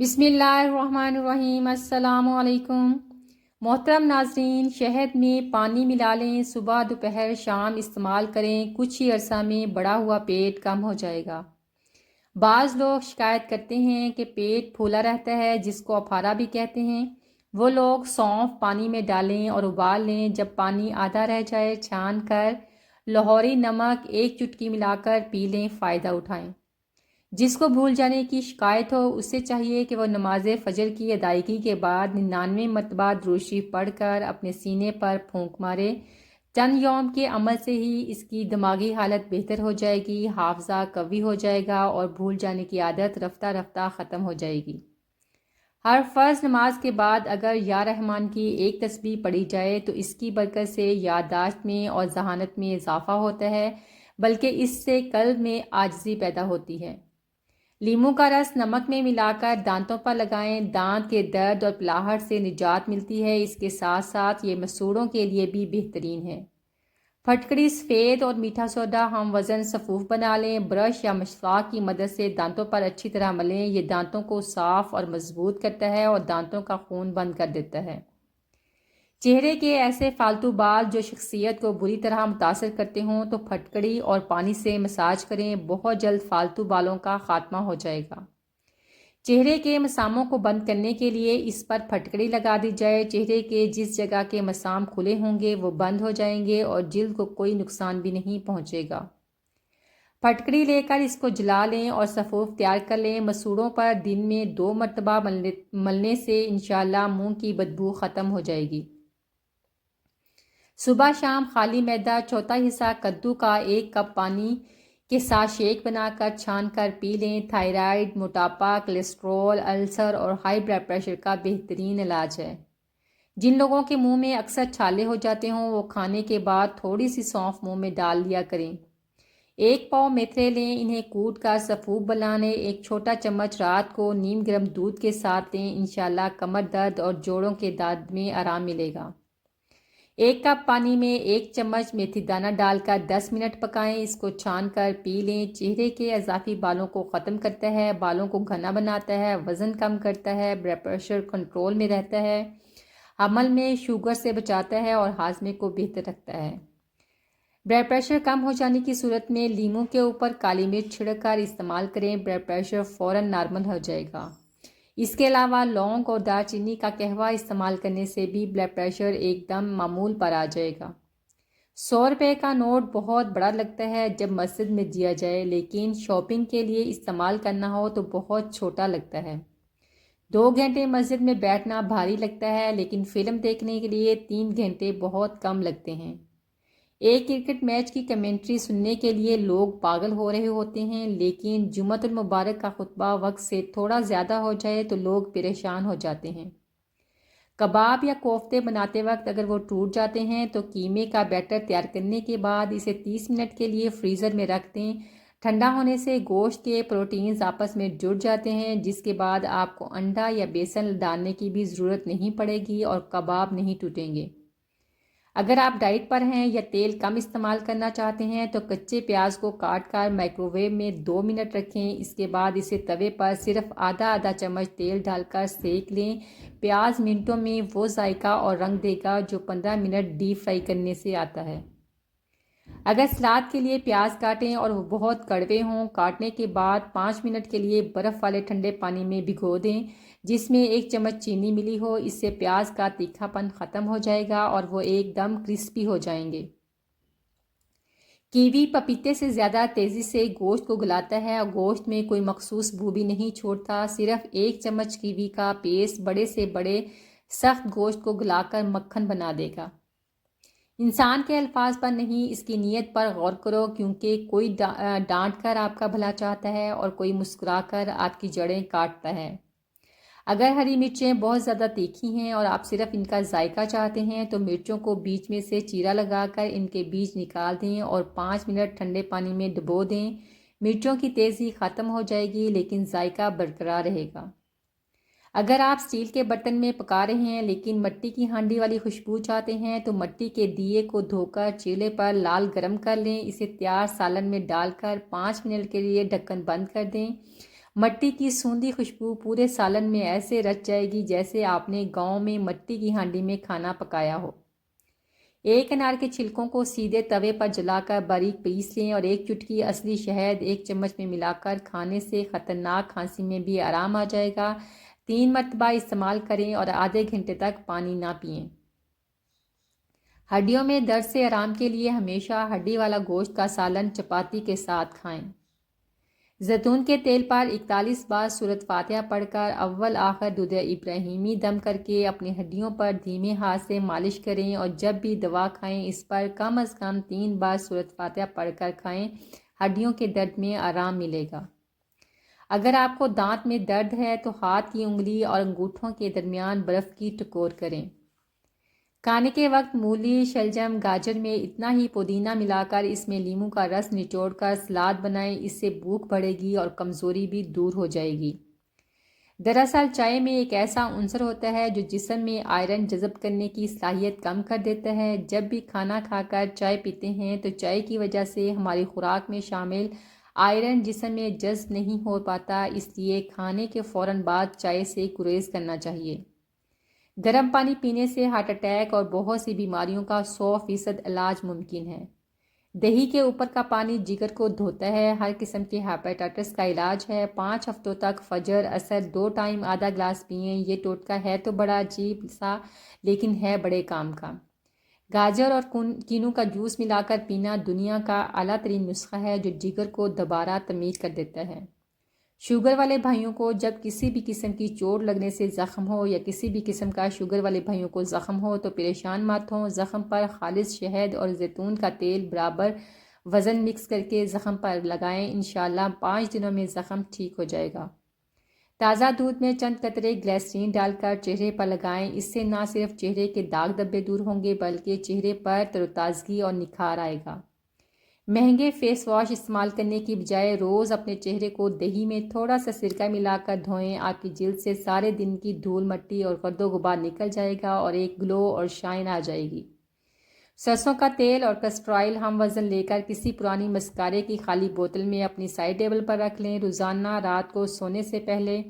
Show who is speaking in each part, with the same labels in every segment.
Speaker 1: بسم اللہ الرحمن الرحیم۔ السلام علیکم محترم ناظرین، شہد میں پانی ملا لیں، صبح دوپہر شام استعمال کریں، کچھ ہی عرصہ میں بڑا ہوا پیٹ کم ہو جائے گا۔ بعض لوگ شکایت کرتے ہیں کہ پیٹ پھولا رہتا ہے، جس کو اپھارا بھی کہتے ہیں۔ وہ لوگ سونف پانی میں ڈالیں اور ابال لیں، جب پانی آدھا رہ جائے چھان کر لاہوری نمک 1 چٹکی ملا کر پی لیں، فائدہ اٹھائیں۔ جس کو بھول جانے کی شکایت ہو، اس سے چاہیے کہ وہ نماز فجر کی ادائیگی کے بعد 99 مرتبہ درود شریف پڑھ کر اپنے سینے پر پھونک مارے۔ چند یوم کے عمل سے ہی اس کی دماغی حالت بہتر ہو جائے گی، حافظہ قوی ہو جائے گا اور بھول جانے کی عادت رفتہ رفتہ ختم ہو جائے گی۔ ہر فرض نماز کے بعد اگر یا رحمان کی 1 تسبیح پڑھی جائے تو اس کی برکت سے یادداشت میں اور ذہانت میں اضافہ ہوتا ہے، بلکہ اس سے قلب میں عاجزی پیدا ہوتی ہے۔ لیموں کا رس نمک میں ملا کر دانتوں پر لگائیں، دانت کے درد اور پلاہٹ سے نجات ملتی ہے۔ اس کے ساتھ ساتھ یہ مسوڑوں کے لیے بھی بہترین ہے۔ پھٹکڑی، سفید اور میٹھا سوڈا ہم وزن صفوف بنا لیں، برش یا مسواک کی مدد سے دانتوں پر اچھی طرح ملیں۔ یہ دانتوں کو صاف اور مضبوط کرتا ہے اور دانتوں کا خون بند کر دیتا ہے۔ چہرے کے ایسے فالتو بال جو شخصیت کو بری طرح متاثر کرتے ہوں تو پھٹکڑی اور پانی سے مساج کریں، بہت جلد فالتو بالوں کا خاتمہ ہو جائے گا۔ چہرے کے مساموں کو بند کرنے کے لیے اس پر پھٹکڑی لگا دی جائے۔ چہرے کے جس جگہ کے مسام کھلے ہوں گے وہ بند ہو جائیں گے اور جلد کو کوئی نقصان بھی نہیں پہنچے گا۔ پھٹکڑی لے کر اس کو جلا لیں اور صفوف تیار کر لیں۔ مسوڑوں پر دن میں 2 مرتبہ ملنے سے انشاءاللہ منہ کی بدبو ختم ہو جائے گی۔ صبح شام خالی معدہ چوتھا حصہ کدو کا 1 کپ پانی کے ساتھ شیک بنا کر چھان کر پی لیں۔ تھائرائیڈ، موٹاپا، کولیسٹرول، السر اور ہائی بلڈ پریشر کا بہترین علاج ہے۔ جن لوگوں کے منہ میں اکثر چھالے ہو جاتے ہوں وہ کھانے کے بعد تھوڑی سی سونف منہ میں ڈال لیا کریں۔ 1 پاؤ میتھرے لیں، انہیں کوٹ کر صفوف بنا لیں۔ 1 چھوٹا چمچ رات کو نیم گرم دودھ کے ساتھ لیں، انشاءاللہ کمر درد اور جوڑوں کے درد میں آرام ملے گا۔ 1 کپ پانی میں 1 چمچ میتھی دانہ ڈال کر 10 منٹ پکائیں، اس کو چھان کر پی لیں۔ چہرے کے اضافی بالوں کو ختم کرتا ہے، بالوں کو گھنا بناتا ہے، وزن کم کرتا ہے، بلڈ پریشر کنٹرول میں رہتا ہے، حمل میں شوگر سے بچاتا ہے اور ہاضمے کو بہتر رکھتا ہے۔ بلڈ پریشر کم ہو جانے کی صورت میں لیموں کے اوپر کالی مرچ چھڑک کر استعمال کریں، بلڈ پریشر فوراً نارمل ہو جائے گا۔ اس کے علاوہ لونگ اور دار چینی کا قہوہ استعمال کرنے سے بھی بلڈ پریشر ایک دم معمول پر آ جائے گا۔ 100 روپے کا نوٹ بہت بڑا لگتا ہے جب مسجد میں دیا جائے، لیکن شاپنگ کے لیے استعمال کرنا ہو تو بہت چھوٹا لگتا ہے۔ 2 گھنٹے مسجد میں بیٹھنا بھاری لگتا ہے، لیکن فلم دیکھنے کے لیے 3 گھنٹے بہت کم لگتے ہیں۔ ایک کرکٹ میچ کی کمنٹری سننے کے لیے لوگ پاگل ہو رہے ہوتے ہیں، لیکن جمعۃ المبارک کا خطبہ وقت سے تھوڑا زیادہ ہو جائے تو لوگ پریشان ہو جاتے ہیں۔ کباب یا کوفتے بناتے وقت اگر وہ ٹوٹ جاتے ہیں تو قیمے کا بیٹر تیار کرنے کے بعد اسے 30 منٹ کے لیے فریزر میں رکھ دیں۔ ٹھنڈا ہونے سے گوشت کے پروٹینز آپس میں جڑ جاتے ہیں، جس کے بعد آپ کو انڈا یا بیسن ڈالنے کی بھی ضرورت نہیں پڑے گی اور کباب نہیں ٹوٹیں گے۔ اگر آپ ڈائٹ پر ہیں یا تیل کم استعمال کرنا چاہتے ہیں تو کچے پیاز کو کاٹ کر مائکرو ویو میں 2 منٹ رکھیں، اس کے بعد اسے توے پر صرف آدھا چمچ تیل ڈال کر سینک لیں۔ پیاز منٹوں میں وہ ذائقہ اور رنگ دے گا جو 15 منٹ ڈیپ فرائی کرنے سے آتا ہے۔ اگر سلاد کے لیے پیاز کاٹیں اور وہ بہت کڑوے ہوں، کاٹنے کے بعد 5 منٹ کے لیے برف والے ٹھنڈے پانی میں بھگو دیں جس میں 1 چمچ چینی ملی ہو، اس سے پیاز کا تیکھا پن ختم ہو جائے گا اور وہ ایک دم کرسپی ہو جائیں گے۔ کیوی پپیتے سے زیادہ تیزی سے گوشت کو گلاتا ہے اور گوشت میں کوئی مخصوص بو بھی نہیں چھوڑتا۔ صرف 1 چمچ کیوی کا پیسٹ بڑے سے بڑے سخت گوشت کو گلا کر مکھن بنا دے گا۔ انسان کے الفاظ پر نہیں، اس کی نیت پر غور کرو، کیونکہ کوئی ڈانٹ کر آپ کا بھلا چاہتا ہے اور کوئی مسکرا کر آپ کی جڑیں کاٹتا ہے۔ اگر ہری مرچیں بہت زیادہ تیکھی ہیں اور آپ صرف ان کا ذائقہ چاہتے ہیں تو مرچوں کو بیچ میں سے چیرا لگا کر ان کے بیج نکال دیں اور 5 منٹ ٹھنڈے پانی میں ڈبو دیں۔ مرچوں کی تیزی ختم ہو جائے گی لیکن ذائقہ برقرار رہے گا۔ اگر آپ سٹیل کے برتن میں پکا رہے ہیں لیکن مٹی کی ہانڈی والی خوشبو چاہتے ہیں تو مٹی کے دیے کو دھو کر چولہے پر لال گرم کر لیں، اسے تیار سالن میں ڈال کر 5 منٹ کے لیے ڈھکن بند کر دیں۔ مٹی کی سوندھی خوشبو پورے سالن میں ایسے رچ جائے گی جیسے آپ نے گاؤں میں مٹی کی ہانڈی میں کھانا پکایا ہو۔ ایک انار کے چھلکوں کو سیدھے توے پر جلا کر باریک پیس لیں اور ایک چٹکی اصلی شہد ایک چمچ میں ملا کر کھانے سے خطرناک کھانسی میں بھی آرام آ جائے گا۔ 3 مرتبہ استعمال کریں اور آدھے گھنٹے تک پانی نہ پئیں۔ ہڈیوں میں درد سے آرام کے لیے ہمیشہ ہڈی والا گوشت کا سالن چپاتی کے ساتھ کھائیں۔ زیتون کے تیل پر 41 بار سورۃ فاتحہ پڑھ کر اول آخر دودھ ابراہیمی دم کر کے اپنی ہڈیوں پر دھیمے ہاتھ سے مالش کریں اور جب بھی دوا کھائیں اس پر کم از کم 3 بار سورۃ فاتحہ پڑھ کر کھائیں۔ ہڈیوں کے درد میں آرام ملے گا۔ اگر آپ کو دانت میں درد ہے تو ہاتھ کی انگلی اور انگوٹھوں کے درمیان برف کی ٹکور کریں۔ کھانے کے وقت مولی، شلجم، گاجر میں اتنا ہی پودینہ ملا کر اس میں لیموں کا رس نچوڑ کر سلاد بنائیں۔ اس سے بھوک بڑھے گی اور کمزوری بھی دور ہو جائے گی۔ دراصل چائے میں ایک ایسا عنصر ہوتا ہے جو جسم میں آئرن جذب کرنے کی صلاحیت کم کر دیتا ہے۔ جب بھی کھانا کھا کر چائے پیتے ہیں تو چائے کی وجہ سے ہماری خوراک میں شامل آئرن جسم میں جذب نہیں ہو پاتا، اس لیے کھانے کے فوراً بعد چائے سے گریز کرنا چاہیے۔ گرم پانی پینے سے ہارٹ اٹیک اور بہت سی بیماریوں کا 100% علاج ممکن ہے۔ دہی کے اوپر کا پانی جگر کو دھوتا ہے۔ ہر قسم کے ہیپاٹائٹس کا علاج ہے۔ 5 ہفتوں تک فجر اثر 2 ٹائم آدھا گلاس پئیں۔ یہ ٹوٹکا ہے تو بڑا عجیب سا لیکن ہے بڑے کام کا۔ گاجر اور کینو کا جوس ملا کر پینا دنیا کا اعلیٰ ترین نسخہ ہے جو جگر کو دوبارہ تعمیر کر دیتا ہے۔ شوگر والے بھائیوں کو جب کسی بھی قسم کی چوٹ لگنے سے زخم ہو یا کسی بھی قسم کا شوگر والے بھائیوں کو زخم ہو تو پریشان مت ہوں۔ زخم پر خالص شہد اور زیتون کا تیل برابر وزن مکس کر کے زخم پر لگائیں۔ انشاءاللہ 5 دنوں میں زخم ٹھیک ہو جائے گا۔ تازہ دودھ میں چند قطرے گلیسرین ڈال کر چہرے پر لگائیں۔ اس سے نہ صرف چہرے کے داغ دھبے دور ہوں گے بلکہ چہرے پر تر و تازگی اور نکھار آئے گا۔ مہنگے فیس واش استعمال کرنے کی بجائے روز اپنے چہرے کو دہی میں تھوڑا سا سرکہ ملا کر دھوئیں۔ آپ کی جلد سے سارے دن کی دھول مٹی اور گرد و غبار نکل جائے گا اور ایک گلو اور شائن آ جائے گی۔ سرسوں کا تیل اور کسٹر آئل ہم وزن لے کر کسی پرانی مسکارے کی خالی بوتل میں اپنی سائڈ ٹیبل پر رکھ لیں۔ روزانہ رات کو سونے سے پہلے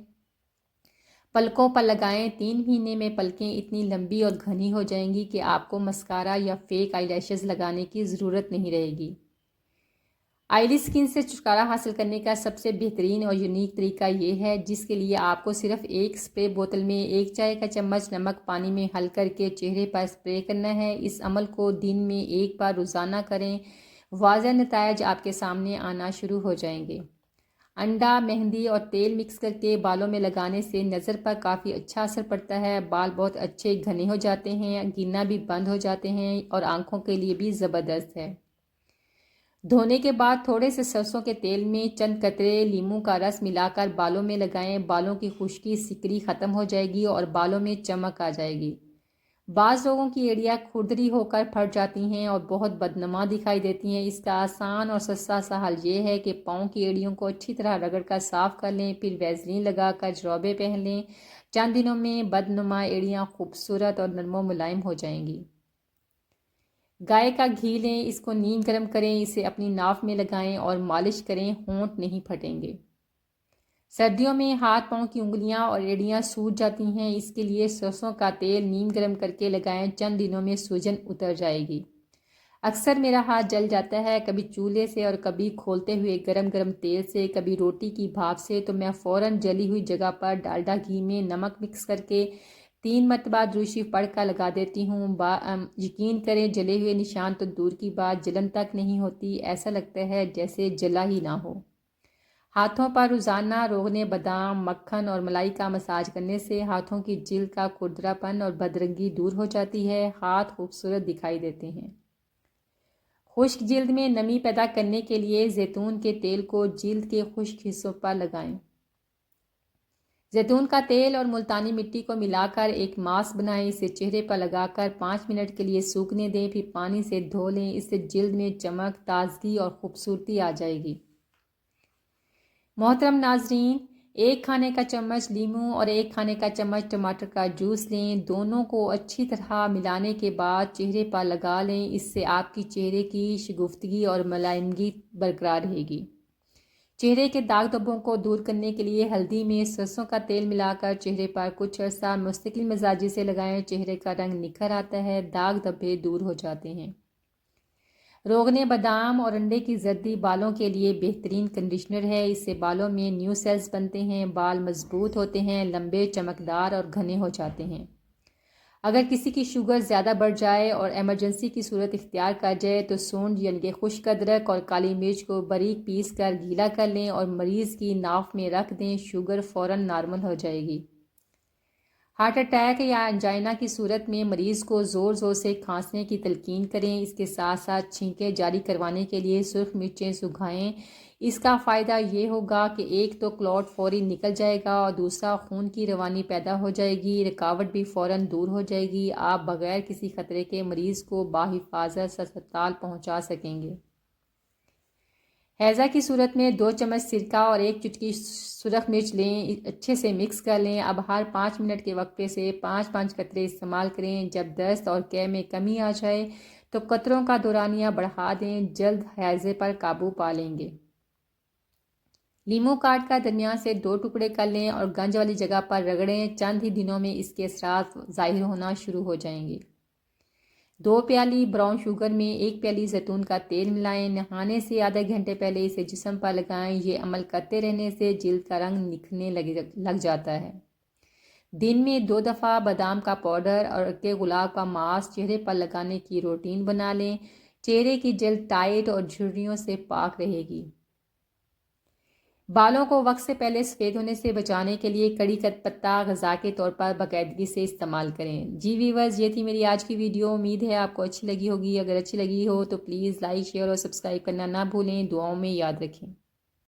Speaker 1: پلکوں پر لگائیں۔ 3 مہینے میں پلکیں اتنی لمبی اور گھنی ہو جائیں گی کہ آپ کو مسکارا یا فیک آئی لیشز لگانے کی ضرورت نہیں رہے گی۔ آئلی سکن سے چھٹکارا حاصل کرنے کا سب سے بہترین اور یونیک طریقہ یہ ہے جس کے لیے آپ کو صرف ایک سپرے بوتل میں 1 چائے کا چمچ نمک پانی میں حل کر کے چہرے پر سپرے کرنا ہے۔ اس عمل کو دن میں 1 بار روزانہ کریں۔ واضح نتائج آپ کے سامنے آنا شروع ہو جائیں گے۔ انڈا، مہندی اور تیل مکس کر کے بالوں میں لگانے سے نظر پر کافی اچھا اثر پڑتا ہے۔ بال بہت اچھے گھنے ہو جاتے ہیں، گرنا بھی بند ہو جاتے ہیں اور آنکھوں کے لیے بھی زبردست ہے۔ دھونے کے بعد تھوڑے سے سرسوں کے تیل میں چند قطرے لیموں کا رس ملا کر بالوں میں لگائیں۔ بالوں کی خشکی سکری ختم ہو جائے گی اور بالوں میں چمک آ جائے گی۔ بعض لوگوں کی ایڑیاں کھردری ہو کر پھٹ جاتی ہیں اور بہت بدنما دکھائی دیتی ہیں۔ اس کا آسان اور سستا سا حل یہ ہے کہ پاؤں کی ایڑیوں کو اچھی طرح رگڑ کر صاف کر لیں، پھر ویزلین لگا کر جرابے پہن لیں۔ چند دنوں میں بدنما ایڑیاں خوبصورت اور نرم و ملائم ہو جائیں گی۔ گائے کا گھی لیں، اس کو نیم گرم کریں، اسے اپنی ناف میں لگائیں اور مالش کریں، ہونٹ نہیں پھٹیں گے۔ سردیوں میں ہاتھ پاؤں کی انگلیاں اور ایڑیاں سوج جاتی ہیں، اس کے لیے سرسوں کا تیل نیم گرم کر کے لگائیں، چند دنوں میں سوجن اتر جائے گی۔ اکثر میرا ہاتھ جل جاتا ہے، کبھی چولہے سے اور کبھی کھولتے ہوئے گرم گرم تیل سے، کبھی روٹی کی بھاپ سے، تو میں فوراً جلی ہوئی جگہ پر ڈالڈا گھی میں نمک مکس کر کے 3 مرتبہ درود شریف پڑھ کر لگا دیتی ہوں۔ یقین کریں جلے ہوئے نشان تو دور کی بات جلن تک نہیں ہوتی، ایسا لگتا ہے جیسے جلا ہی نہ ہو۔ ہاتھوں پر روزانہ روغن بادام، مکھن اور ملائی کا مساج کرنے سے ہاتھوں کی جلد کا کھردرا پن اور بدرنگی دور ہو جاتی ہے، ہاتھ خوبصورت دکھائی دیتے ہیں۔ خشک جلد میں نمی پیدا کرنے کے لیے زیتون کے تیل کو جلد کے خشک حصوں پر لگائیں۔ زیتون کا تیل اور ملتانی مٹی کو ملا کر ایک ماسک بنائیں، اسے چہرے پر لگا کر 5 منٹ کے لیے سوکھنے دیں، پھر پانی سے دھو لیں، اس سے جلد میں چمک، تازگی اور خوبصورتی آ جائے گی۔ محترم ناظرین، 1 کھانے کا چمچ لیموں اور 1 کھانے کا چمچ ٹماٹر کا جوس لیں، دونوں کو اچھی طرح ملانے کے بعد چہرے پر لگا لیں، اس سے آپ کی چہرے کی شگفتگی اور ملائمگی برقرار رہے گی۔ چہرے کے داغ دھبوں کو دور کرنے کے لیے ہلدی میں سرسوں کا تیل ملا کر چہرے پر کچھ عرصہ مستقل مزاجی سے لگائیں، چہرے کا رنگ نکھر آتا ہے، داغ دھبے دور ہو جاتے ہیں۔ روغن بادام اور انڈے کی زردی بالوں کے لیے بہترین کنڈیشنر ہے، اس سے بالوں میں نیو سیلز بنتے ہیں، بال مضبوط ہوتے ہیں، لمبے، چمکدار اور گھنے ہو جاتے ہیں۔ اگر کسی کی شوگر زیادہ بڑھ جائے اور ایمرجنسی کی صورت اختیار کر جائے تو سونڈ یعنی خشک ادرک اور کالی مرچ کو باریک پیس کر گیلا کر لیں اور مریض کی ناف میں رکھ دیں، شوگر فوراً نارمل ہو جائے گی۔ ہارٹ اٹیک یا انجائنا کی صورت میں مریض کو زور زور سے کھانسنے کی تلقین کریں، اس کے ساتھ ساتھ چھینکیں جاری کروانے کے لیے سرخ مرچیں سکھائیں۔ اس کا فائدہ یہ ہوگا کہ ایک تو کلوٹ فوری نکل جائے گا اور دوسرا خون کی روانی پیدا ہو جائے گی، رکاوٹ بھی فوراً دور ہو جائے گی، آپ بغیر کسی خطرے کے مریض کو بحفاظت ہسپتال پہنچا سکیں گے۔ ہیضہ کی صورت میں 2 چمچ سرکہ اور 1 چٹکی سرخ مرچ لیں، اچھے سے مکس کر لیں، اب ہر 5 منٹ کے وقفے سے 5 قطرے استعمال کریں، جب دست اور قے میں کمی آ جائے تو قطروں کا دورانیہ بڑھا دیں، جلد حیضے پر قابو پا لیں گے۔ لیموں کاٹ کر درمیان سے 2 ٹکڑے کر لیں اور گنج والی جگہ پر رگڑیں، چند ہی دنوں میں اس کے اثرات ظاہر ہونا شروع ہو جائیں گے۔ 2 پیالی براؤن شوگر میں 1 پیالی زیتون کا تیل ملائیں، نہانے سے آدھے گھنٹے پہلے اسے جسم پر لگائیں، یہ عمل کرتے رہنے سے جلد کا رنگ نکھرنے لگ جاتا ہے۔ دن میں 2 دفعہ بادام کا پاؤڈر اور عرق گلاب کا ماسک چہرے پر لگانے کی روٹین بنا لیں، چہرے کی جلد ٹائٹ اور جھریوں سے پاک رہے گی۔ بالوں کو وقت سے پہلے سفید ہونے سے بچانے کے لیے کڑی پتہ غذا کے طور پر باقاعدگی سے استعمال کریں۔ جی ویورز، یہ تھی میری آج کی ویڈیو، امید ہے آپ کو اچھی لگی ہوگی۔ اگر اچھی لگی ہو تو پلیز لائک، شیئر اور سبسکرائب کرنا نہ بھولیں، دعاؤں میں یاد رکھیں۔